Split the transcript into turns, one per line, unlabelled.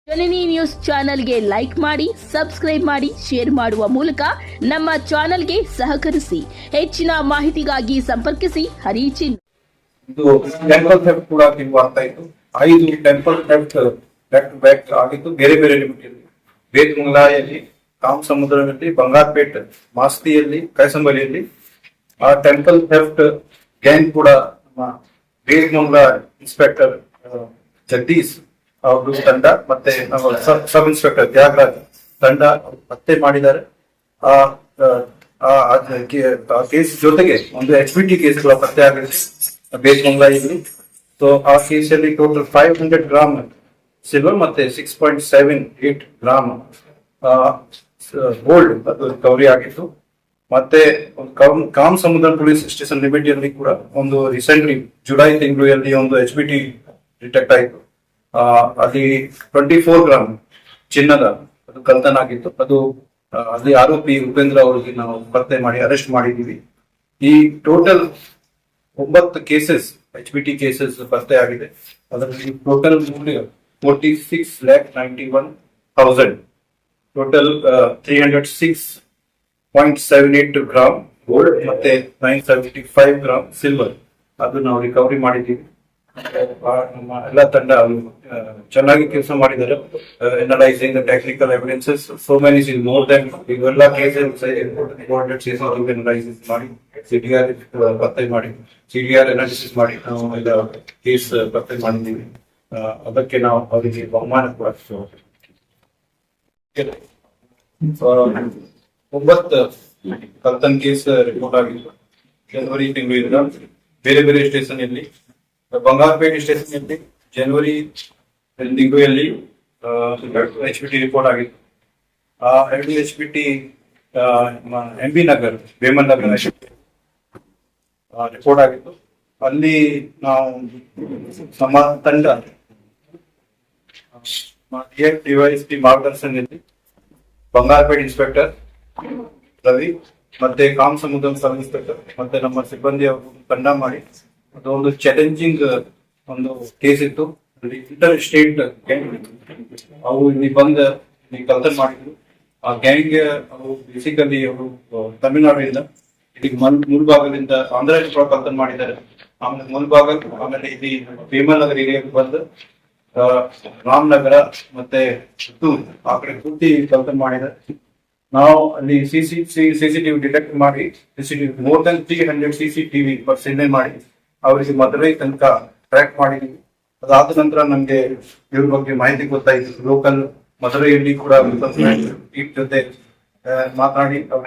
ಜನನಿ news ಚಾನೆಲ್ಗೆ like ಮಾಡಿ, subscribe ಮಾಡಿ, ಶೇರ್ ಮಾಡುವ ಮೂಲಕ ನಮ್ಮ ಚಾನೆಲ್ಗೆ ಸಹಕರಿಸಿ. ಹೆಚ್ಚಿನ ಮಾಹಿತಿಗಾಗಿ ಸಂಪರ್ಕಿಸಿ ಹರಿಚಿನ್.
ಇದು ಟೆಂಪಲ್ ಥೆಫ್ಟ್ ಕೂಡ ಆಗ್ತಾ ಇತ್ತು. 5 temple theft back to back ಆಗಿತ್ತು ಬೇರೆ ಬೇರೆ ಲಿಮಿಟಲ್ಲಿ. ಬೇತ್ಮಂಗ್ಲಾಯಲ್ಲಿ, ಕಾಮಸಮುದ್ರದಲ್ಲಿ, ಬಂಗಾರಪೇಟ್, ಮಾಸ್ತಿಯಲ್ಲಿ, ಕೈಸಂಬಲಿಯಲ್ಲಿ. ಆ ಟೆಂಪಲ್ ಥೆಫ್ಟ್ ಗ್ಯಾಂಗ್ ಕೂಡ ನಮ್ಮ ಬೇತ್ಮಂಗ್ಲಾ ಇನ್ಸ್ಪೆಕ್ಟರ್ ಜಗದೀಶ್ ಅವರು ತಂಡ ಮತ್ತೆ ಸಬ್ ಇನ್ಸ್ಪೆಕ್ಟರ್ ತ್ಯಾಗರಾಜ್ ತಂಡ ಪತ್ತೆ ಮಾಡಿದ್ದಾರೆ. ಆ ಕೇಸ್ ಜೊತೆಗೆ ಒಂದು HBT ಕೇಸ್ಗಳ ಪತ್ತೆ ಆಗಿದೆ ಬೇತ್ಮಂಗ್ಲಾದಲ್ಲಿ. ಸೊ ಆ ಕೇಸಲ್ಲಿ ಟೋಟಲ್ 500 ಗ್ರಾಮ್ ಸಿಲ್ವರ್ ಮತ್ತೆ 6.78 ಗ್ರಾಮ್ ಗೋಲ್ಡ್ ಅದು ರಿಕವರಿ ಆಗಿತ್ತು. ಮತ್ತೆ ಕಾಮಸಮುದ್ರ ಪೊಲೀಸ್ ಸ್ಟೇಷನ್ ಲಿಮಿಟಿಯಲ್ಲಿ ಕೂಡ ಒಂದು ರೀಸೆಂಟ್ಲಿ ಜುಲೈ ತಿಂಗಳಲ್ಲಿ ಒಂದು HBT ಡಿಟೆಕ್ಟ್ ಆಯಿತು. ಅಲ್ಲಿ 24 ಗ್ರಾಮ್ ಚಿನ್ನದ ಅದು ಕಳ್ತನ ಆಗಿತ್ತು. ಅದು ಅಲ್ಲಿ ಆರೋಪಿ ಉಪೇಂದ್ರ ಅವರಿಗೆ ನಾವು ಪತ್ತೆ ಮಾಡಿ ಅರೆಸ್ಟ್ ಮಾಡಿದೀವಿ. ಈ ಟೋಟಲ್ 9 ಕೇಸಸ್ HBT ಕೇಸಸ್ ಪತ್ತೆ ಆಗಿದೆ. ಅದರಲ್ಲಿ total Moolya 46,91,000, total 306.78 gram gold ಮತ್ತೆ 975 ಗ್ರಾಮ್ ಸಿಲ್ವರ್ ಅದು ನಾವು ರಿಕವರಿ ಮಾಡಿದ್ದೀವಿ. ನಮ್ಮ ಎಲ್ಲ ತಂಡ ಚೆನ್ನಾಗಿ ಕೆಲಸ ಮಾಡಿದ್ದಾರೆ. Analysing the technical evidences, so many more than ಇವೆಲ್ಲ ಕೇಸಸ್ ಅನಲೈಸಿಸ್ ಮಾಡಿ CDR ಪತ್ತೆ ಮಾಡಿ CDR ಅನಾಲಿಸಿಸ್ ಮಾಡಿ ನಾವು ಎಲ್ಲ ಕೇಸ್ ಪತ್ತೆ ಮಾಡಿದ್ದೀವಿ. ಅದಕ್ಕೆ ನಾವು ಅವರಿಗೆ ಬಹುಮಾನ ಕೂಡ 9 ಕಳ್ತನ ಕೇಸ್ ರಿಪೋರ್ಟ್ ಆಗಿತ್ತು ಜನವರಿ ತಿಂಗಳಿಂದ ಬೇರೆ ಬೇರೆ ಸ್ಟೇಷನ್ ಅಲ್ಲಿ. ಬಂಗಾರಪೇಟೆ ಸ್ಟೇಷನ್ ಅಲ್ಲಿ ಜನವರಿ ತಿಂಗಳಲ್ಲಿ HBT ರಿಪೋರ್ಟ್ ಆಗಿತ್ತು. ಆ 2 HBT MB ನಗರ್, ಬೇಮನ್ ನಗರ್ ರಿಪೋರ್ಟ್ ಆಗಿತ್ತು. ಅಲ್ಲಿ ನಾವು ನಮ್ಮ ತಂಡ DYSP ಮಾರ್ಗದರ್ಶನದಲ್ಲಿ ಬಂಗಾರಪೇಟೆ ಇನ್ಸ್ಪೆಕ್ಟರ್ ರವಿ ಮತ್ತೆ ಕಾಮಸಮುದ್ರ ಸಬ್ ಇನ್ಸ್ಪೆಕ್ಟರ್ ಮತ್ತೆ ನಮ್ಮ ಸಿಬ್ಬಂದಿ ಅವರು ತಂಡ ಮಾಡಿ ಅದೊಂದು ಚಾಲೆಂಜಿಂಗ್ ಒಂದು ಕೇಸ್ ಇತ್ತು. ಇಂಟರ್ ಸ್ಟೇಟ್ ಗ್ಯಾಂಗ್ ಅವು ಇಲ್ಲಿ ಬಂದು ಕಳ್ತನ ಮಾಡಿದ್ರು. ಆ ಗ್ಯಾಂಗ್ ಅವರು ಬೇಸಿಕಲಿ ಅವರು ತಮಿಳುನಾಡಿನಿಂದ ಇಲ್ಲಿ ಮುಲ್ಬಾಗಲಿಂದ ಆಂಧ್ರ ಕೂಡ ಕಳ್ತನ ಮಾಡಿದ್ದಾರೆ. ಆಮೇಲೆ ಮುಲ್ಬಾಗಲ್, ಆಮೇಲೆ ಇಲ್ಲಿ ಭೀಮನಗರ ಏರಿಯಾಗೆ ಬಂದು ರಾಮನಗರ ಮತ್ತೆ ಪುತ್ತೂರು ಆ ಕಡೆ ಪೂರ್ತಿ ಕಳ್ತನ ಮಾಡಿದ್ದಾರೆ. ನಾವು ಅಲ್ಲಿ CCTV ಡಿಟೆಕ್ಟ್ ಮಾಡಿ ಮೋರ್ ದನ್ 300 CCTV ಪರಿಶೀಲನೆ ಮಾಡಿ ಅವರಿಗೆ ಮದುವೆ ತನಕ ಟ್ರ್ಯಾಕ್ ಮಾಡಿದ್ವಿ. ಅದಾದ ನಂತರ ನಮ್ಗೆ ಇವ್ರ ಬಗ್ಗೆ ಮಾಹಿತಿ ಗೊತ್ತಾಯ್ತು. ಲೋಕಲ್ ಮದುವೆಯಲ್ಲಿ ಕೂಡ ಜೊತೆ ಮಾತನಾಡಿ ಅವರ